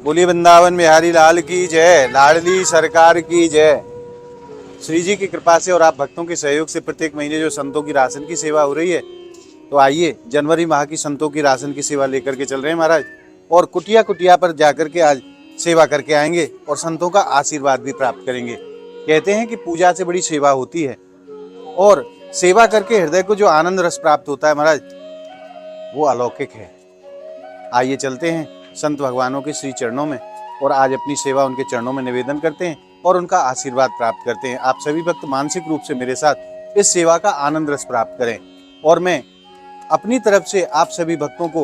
बोलिए वृंदावन बिहारी लाल की जय, लाडली सरकार की जय। श्री जी की कृपा से और आप भक्तों के सहयोग से प्रत्येक महीने जो संतों की राशन की सेवा हो रही है, तो आइए जनवरी माह की संतों की राशन की सेवा लेकर के चल रहे हैं महाराज, और कुटिया कुटिया पर जाकर के आज सेवा करके आएंगे और संतों का आशीर्वाद भी प्राप्त करेंगे। कहते हैं कि पूजा से बड़ी सेवा होती है, और सेवा करके हृदय को जो आनंद रस प्राप्त होता है महाराज, वो अलौकिक है। आइए चलते हैं संत भगवानों के श्री चरणों में और आज अपनी सेवा उनके चरणों में निवेदन करते हैं और उनका आशीर्वाद प्राप्त करते हैं। आप सभी भक्त मानसिक रूप से मेरे साथ इस सेवा का आनंद रस प्राप्त करें, और मैं अपनी तरफ से आप सभी भक्तों को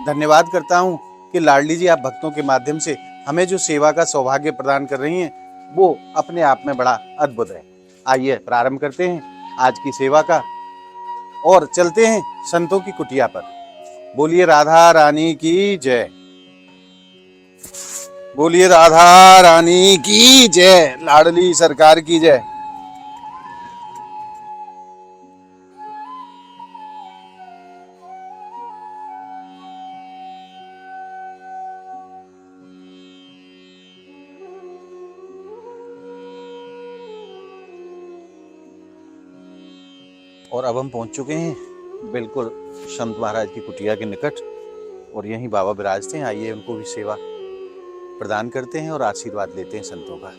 धन्यवाद करता हूं कि लाडली जी आप भक्तों के माध्यम से हमें जो सेवा का सौभाग्य प्रदान कर रही हैं, वो अपने आप में बड़ा अद्भुत है। आइए प्रारंभ करते हैं आज की सेवा का और चलते हैं संतों की कुटिया पर। बोलिए राधा रानी की जय, बोलिए राधा रानी की जय, लाडली सरकार की जय। और अब हम पहुंच चुके हैं बिल्कुल संत महाराज की कुटिया के निकट, और यहीं बाबा विराजते हैं। आइए उनको भी सेवा प्रदान करते हैं और आशीर्वाद लेते हैं संतों का।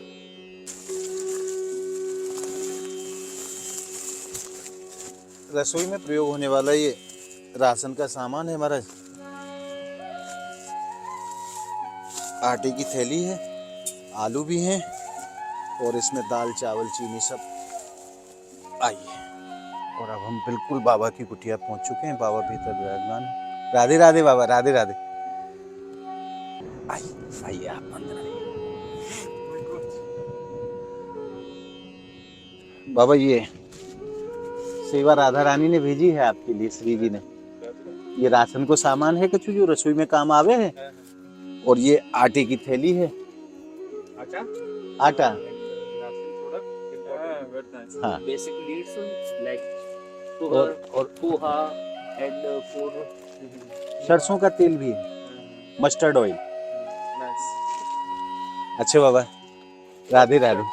रसोई में प्रयोग होने वाला ये राशन का सामान है महाराज। आटे की थैली है, आलू भी हैं, और इसमें दाल चावल चीनी सब। आइए, और अब हम बिल्कुल बाबा की कुटिया पहुंच चुके हैं। बाबा भीतर विराजमान है। राधे राधे बाबा, राधे राधे। आइए आप अंदर आइए। बाबा ये सेवा राधा रानी ने भेजी है आपके लिए, श्री जी ने। ये राशन को सामान है कुछ जो रसोई में काम आवे है, और ये आटे की थैली है। आटा हाँ, basic needs like sugar और पोहा and food। सरसों का तेल भी है, मस्टर्ड ऑयल। अच्छे बाबा, राधे राधे।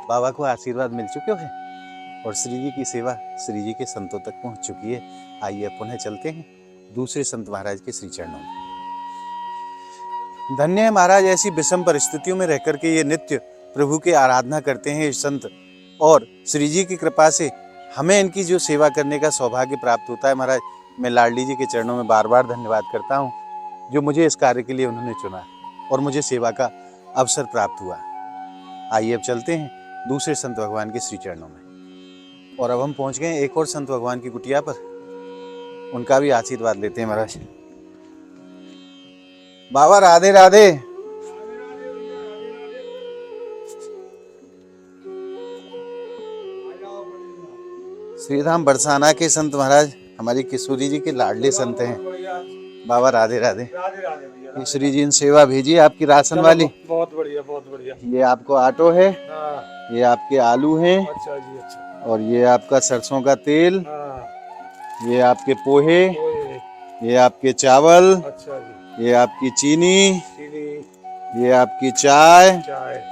बाबा को आशीर्वाद मिल चुके हैं और श्री जी की सेवा श्री जी के संतों तक पहुंच चुकी है। आइए पुनः चलते हैं दूसरे संत महाराज के श्री चरणों में। धन्य है महाराज, ऐसी विषम परिस्थितियों में रहकर के ये नित्य प्रभु की आराधना करते हैं ये संत, और श्री जी की कृपा से हमें इनकी जो सेवा करने का सौभाग्य प्राप्त होता है महाराज। मैं लाडली जी के चरणों में बार बार धन्यवाद करता हूँ, जो मुझे इस कार्य के लिए उन्होंने चुना और मुझे सेवा का अवसर प्राप्त हुआ। आइए अब चलते हैं दूसरे संत भगवान के श्री चरणों में, और अब हम पहुंच गए एक और संत भगवान की कुटिया पर। उनका भी आशीर्वाद लेते हैं महाराज। बाबा राधे राधे। श्रीधाम बरसाना के संत महाराज हमारी किशोरी जी के लाडले संत हैं। बाबा राधे राधे। श्री जी ने सेवा भेजी आपकी राशन वाली। बहुत बढ़िया, बहुत बढ़िया। ये आपको आटो है, हाँ। ये आपके आलू हैं, अच्छा जी, अच्छा। और ये आपका सरसों का तेल, हाँ। ये आपके पोहे, ओए, ये आपके चावल, अच्छा जी। ये आपकी चीनी, चीनी, ये आपकी चाय, चाय,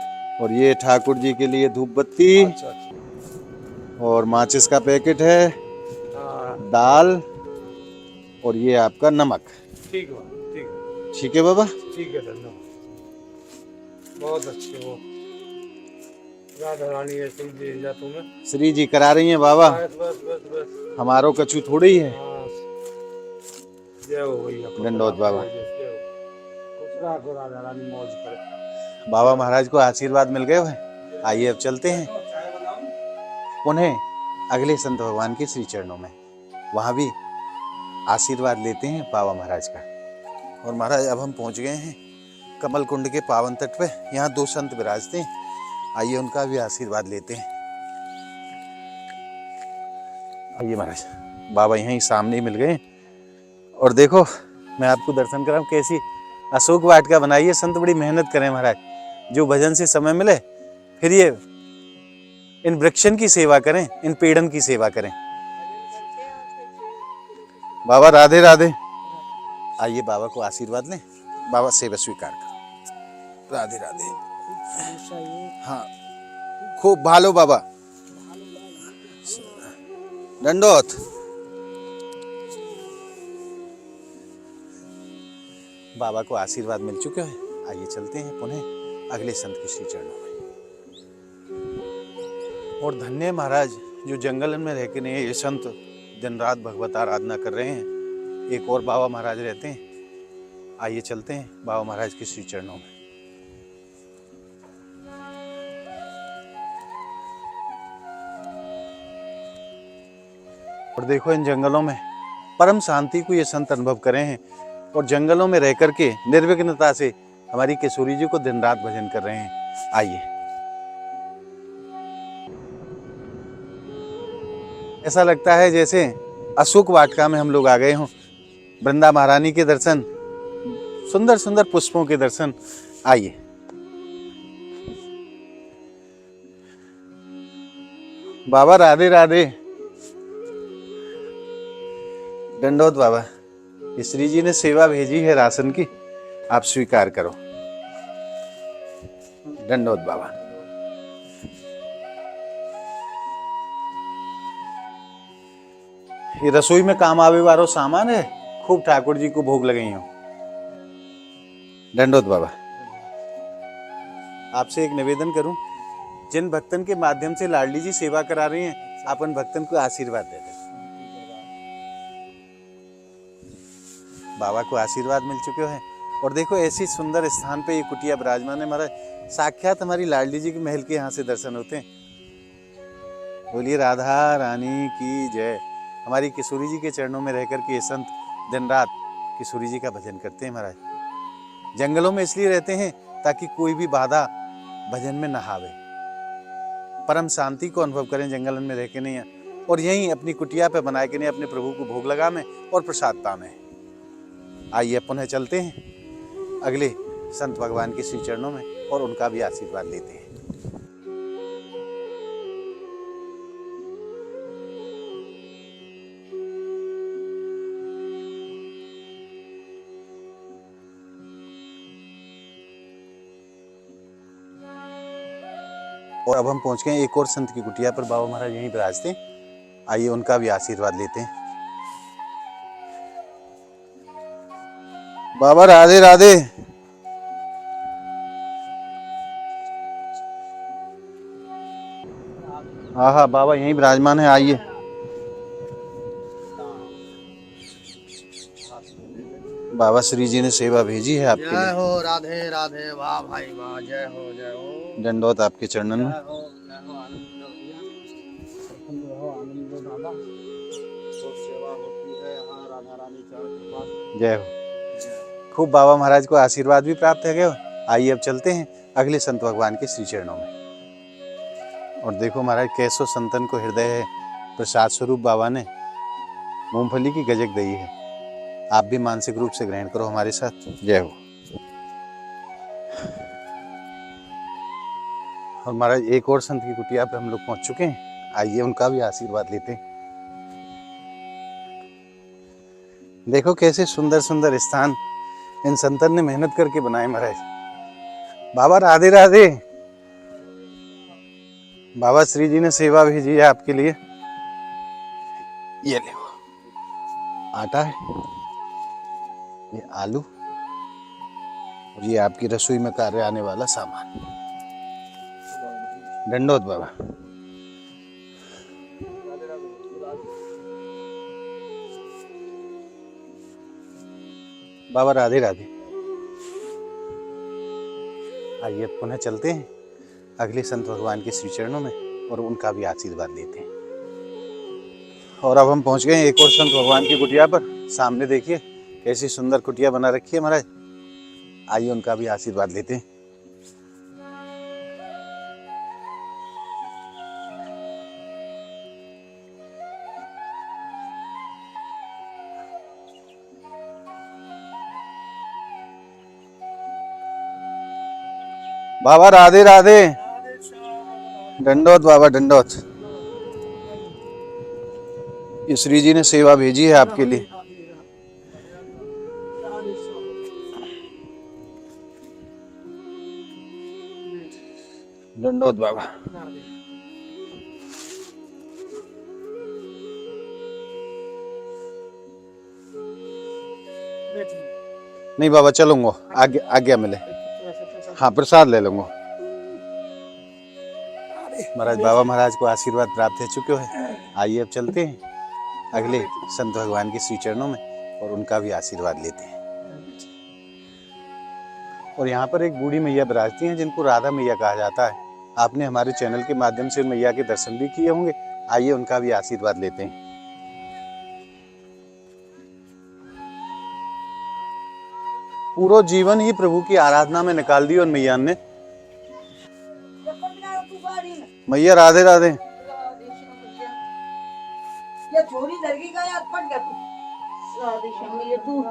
और ये ठाकुर जी के लिए धूप बत्ती, अच्छा अच्छा। और माचिस का पैकेट है, हाँ, दाल, और ये आपका नमक। ठीक है, ठीक है, ठीक है बाबा, ठीक है, धन्यवाद। बहुत अच्छे हो। राधा रानी ऐसे ही दे जा तुम्हें। श्री जी करा रही हैं बाबा, बस बस बस बस। हमारो कछु थोड़ी है। हाँ, जय हो भैया। दंडोत बाबा। जय हो। खुश रहा को राधा रानी मौज करे। बाबा महाराज को आशीर्वाद मिल गए हैं। आइए अब चलते हैं पुनः अगले संत भगवान के श्री चरणों में, वहाँ भी आशीर्वाद लेते हैं बाबा महाराज का। और महाराज अब हम पहुँच गए हैं कमल कुंड के पावन तट पे। यहाँ दो संत विराजते हैं, आइए उनका भी आशीर्वाद लेते हैं। आइए महाराज, बाबा यहीं सामने ही मिल गए। और देखो मैं आपको दर्शन कराऊं कैसी अशोक वाटिका बनाई है। संत बड़ी मेहनत करें महाराज, जो भजन से समय मिले फिर ये इन वृक्षन की सेवा करें, इन पेड़न की सेवा करें। बाबा राधे राधे। आइए बाबा को आशीर्वाद लें। बाबा सेवा स्वीकार करो। राधे राधे। हाँ खूब भालो बाबा। दंडोत। बाबा को आशीर्वाद मिल चुके हैं। आइए चलते हैं पुनः अगले संत के श्री चरणों में। और धन्य महाराज जो जंगल में रह के नहीं, ये संत दिन रात भगवत आराधना कर रहे हैं। एक और बाबा महाराज रहते हैं। आइए चलते हैं बाबा महाराज के श्री चरणों में। और देखो इन जंगलों में परम शांति को ये संत अनुभव करे हैं और जंगलों में रह करके निर्विघ्नता से हमारी किशोरी जी को दिन रात भजन कर रहे हैं। आइए ऐसा लगता है जैसे अशोक वाटिका में हम लोग आ गए हों। वृंदा महारानी के दर्शन, सुंदर सुंदर पुष्पों के दर्शन। आइए बाबा राधे राधे। दंडोत बाबा। श्री जी ने सेवा भेजी है राशन की, आप स्वीकार करो। दंडोत बाबा। ये रसोई में काम आवे वालो सामान है, खूब ठाकुर जी को भोग लगाई हो। दंडोत बाबा। आपसे एक निवेदन करूं, जिन भक्तन के माध्यम से लाडली जी सेवा करा रही हैं, आप उन भक्तन को आशीर्वाद दे दें। बाबा को आशीर्वाद मिल चुके हैं। और देखो ऐसी सुंदर स्थान पे ये कुटिया विराजमान है महाराज। साक्षात हमारी लाडली जी के महल के यहाँ से दर्शन होते हैं। बोलिए राधा रानी की जय। हमारी किशोरी जी के चरणों में रहकर के ये संत दिन रात किशोरी जी का भजन करते हैं महाराज। जंगलों में इसलिए रहते हैं ताकि कोई भी बाधा भजन में न आवे, परम शांति को अनुभव करें जंगलन में रह के नहीं, और यहीं अपनी कुटिया पे बनाए के नहीं अपने प्रभु को भोग लगा में और प्रसाद पावे। आइए पुनः चलते हैं अगले संत भगवान के श्री चरणों में और उनका भी आशीर्वाद लेते हैं। और अब हम पहुंच गए एक और संत की कुटिया पर। बाबा महाराज यहीं विराजते हैं। आइए उनका भी आशीर्वाद लेते हैं। बाबा राधे राधे। हाँ हाँ बाबा यहीं विराजमान है। आइए बाबा श्री जी ने सेवा भेजी है आपके लिए। जय हो राधे राधे। वाह भाई वाह। जय हो जय हो। दंडोत आपके चरणन में। जय हो आनंद हो आनंद दादा। तो सेवा होती है यहाँ राधा रानी चरण कृपा। जय हो। खूब बाबा महाराज को आशीर्वाद भी प्राप्त है गए। आइए अब चलते हैं अगले संत भगवान के श्री चरणों में। और देखो महाराज कैसो संतन को हृदय है। प्रसाद स्वरूप बाबा ने मूंगफली की गजक दी है। आप भी मानसिक रूप से ग्रहण करो हमारे साथ। जय हो। और महाराज एक और संत की कुटिया पे हम लोग पहुंच चुके हैं। आइए उनका भी आशीर्वाद लेते हैं। देखो कैसे सुंदर सुंदर स्थान इन संतन ने मेहनत करके बनाए महाराज। बाबा राधे राधे। बाबा श्री जी ने सेवा भेजी है आपके लिए। ये ले आटा है, ये आलू, और ये आपकी रसोई में कार्य आने वाला सामान। दंडोत बाबा। बाबा राधे राधे। आइए पुनः चलते हैं अगले संत भगवान के श्री चरणों में और उनका भी आशीर्वाद लेते हैं। और अब हम पहुंच गए एक और संत भगवान की कुटिया पर। सामने देखिए कैसी सुंदर कुटिया बना रखी है महाराज। आइए उनका भी आशीर्वाद लेते हैं। बाबा राधे राधे। दंडोत बाबा दंडोत। ये श्री जी ने सेवा भेजी है आपके लिए। दंडोत बाबा। नहीं बाबा चलूंगा, आगे आज्ञा मिले। हाँ प्रसाद ले लूंगा। महाराज बाबा महाराज को आशीर्वाद प्राप्त हो चुके हैं। आइए अब चलते हैं अगले संत भगवान के श्री चरणों में और उनका भी आशीर्वाद लेते हैं। और यहाँ पर एक बूढ़ी मैया विराजती हैं जिनको राधा मैया कहा जाता है। आपने हमारे चैनल के माध्यम से मैया के दर्शन भी किए होंगे। आइए उनका भी आशीर्वाद लेते हैं। पूरा जीवन ही प्रभु की आराधना में निकाल दी और मैया ने। मैया राधे राधे। ये छोरी लड़की का याद पड़ गया तू। राधे श्याम ये तू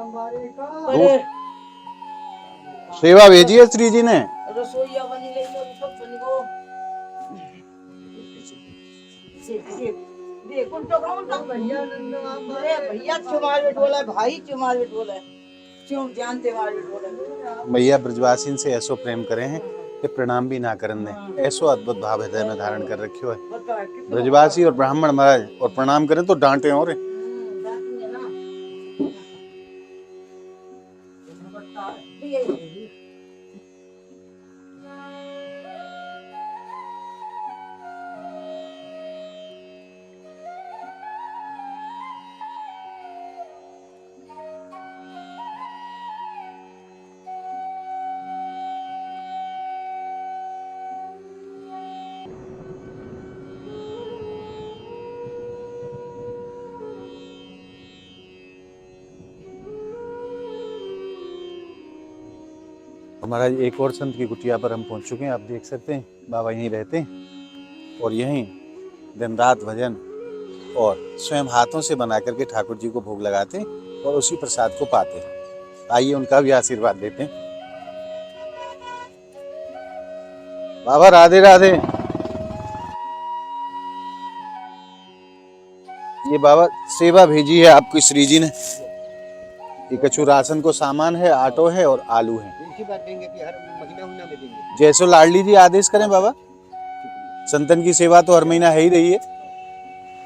सेवा भेजी है श्री जी ने। रसोईया बनी गई तो सब बन गो। देखो तो कौन था भैया भैया चुमार में बोला भाई चुमार में बोला क्यों जानते मार में बोला। मैया ब्रजवासी से ऐसो प्रेम करे हैं कि प्रणाम भी ना करन दें। ऐसो अद्भुत भाव हृदय में धारण कर रखियो है। ब्रजवासी और ब्राह्मण महाराज और प्रणाम करें तो डांटे और हमारा एक और संत की कुटिया पर हम पहुंच चुके हैं। आप देख सकते हैं बाबा यहीं रहते हैं और यहीं दिन रात भजन और स्वयं हाथों से बना करके ठाकुर जी को भोग लगाते हैं और उसी प्रसाद को पाते हैं। आइए उनका भी आशीर्वाद देते हैं। बाबा राधे राधे। ये बाबा सेवा भेजी है आपकी श्री जी ने। ये कछु राशन को सामान है, आटो है और आलू है। इसी बात देंगे कि हर महीना में देंगे। जैसो लाडली जी आदेश करें बाबा। संतन की सेवा तो हर महीना है ही रही है।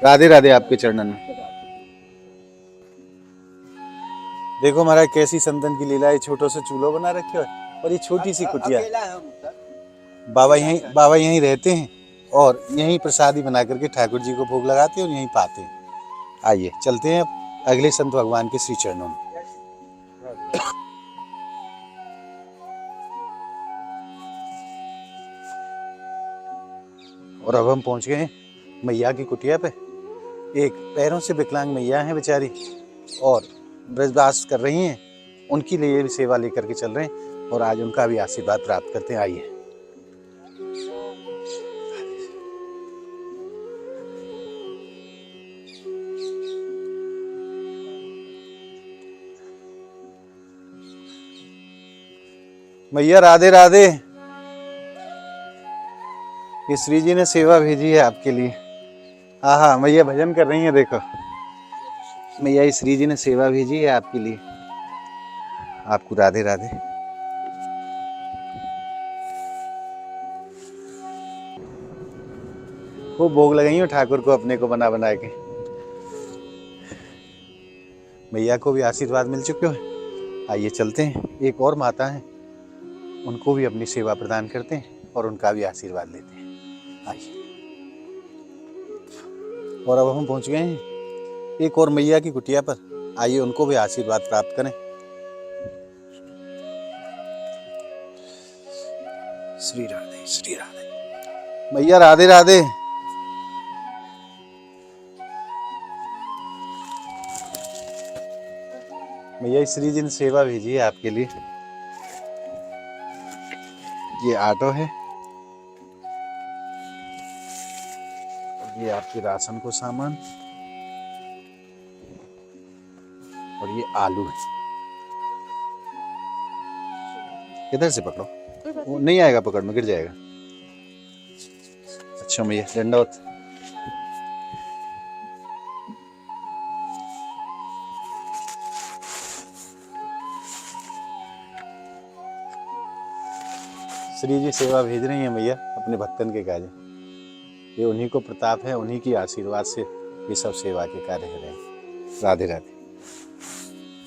राधे राधे आपके चरणन में। देखो महाराज कैसी संतन की लीला है। छोटो से चूल्हो बना रखे है और ये छोटी सी कुटिया। बाबा यहीं रहते हैं और यहीं प्रसादी बना करके ठाकुर जी को भोग लगाते हैं और यहीं पाते हैं। आइए चलते हैं अब अगले संत भगवान के श्री चरणों में। और अब हम पहुंच गए हैं मैया की कुटिया पे। एक पैरों से विकलांग मैया है बेचारी और ब्रजवास कर रही हैं। उनकी लिए भी सेवा लेकर के चल रहे हैं और आज उनका भी आशीर्वाद प्राप्त करते हैं। आइए मैया राधे राधे। ये श्री जी ने सेवा भेजी है आपके लिए। हाँ मैया भजन कर रही हैं। देखो मैया श्री जी ने सेवा भेजी है आपके लिए। आपको राधे राधे। वो भोग लगाई हो ठाकुर को अपने को बना बना के। मैया को भी आशीर्वाद मिल चुके हो। आइए चलते हैं। एक और माता है उनको भी अपनी सेवा प्रदान करते हैं और उनका भी आशीर्वाद लेते हैं। आइए और अब हम पहुंच गए हैं एक और मैया की कुटिया पर। आइए उनको भी आशीर्वाद प्राप्त करें। श्री राधे श्री राधे। मैया राधे राधे। मैया श्री जी ने सेवा भेजी है आपके लिए। ये आटो है, ये आपके राशन को सामान और ये आलू है। इधर से पकड़ो, वो नहीं आएगा पकड़ में, गिर जाएगा। अच्छा मैया दंडवत। श्री जी सेवा भेज रही हैं मैया अपने भक्तन के कार्य। ये उन्हीं को प्रताप है, उन्हीं की आशीर्वाद से ये सब सेवा के कार्य हो रहे हैं। राधे राधे।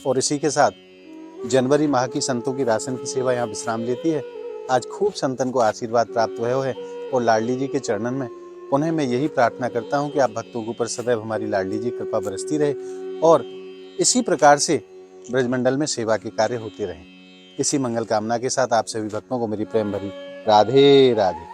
और इसी के साथ जनवरी माह की संतों की राशन की सेवा यहाँ विश्राम लेती है। आज खूब संतन को आशीर्वाद प्राप्त हुए है और लाडली जी के चरणन में पुनः मैं यही प्रार्थना करता हूँ कि आप भक्तों के ऊपर सदैव हमारी लाडली जी कृपा बरसती रहे और इसी प्रकार से ब्रजमंडल में सेवा के कार्य होते रहें। इसी मंगल कामना के साथ आप सभी भक्तों को मेरी प्रेम भरी राधे राधे।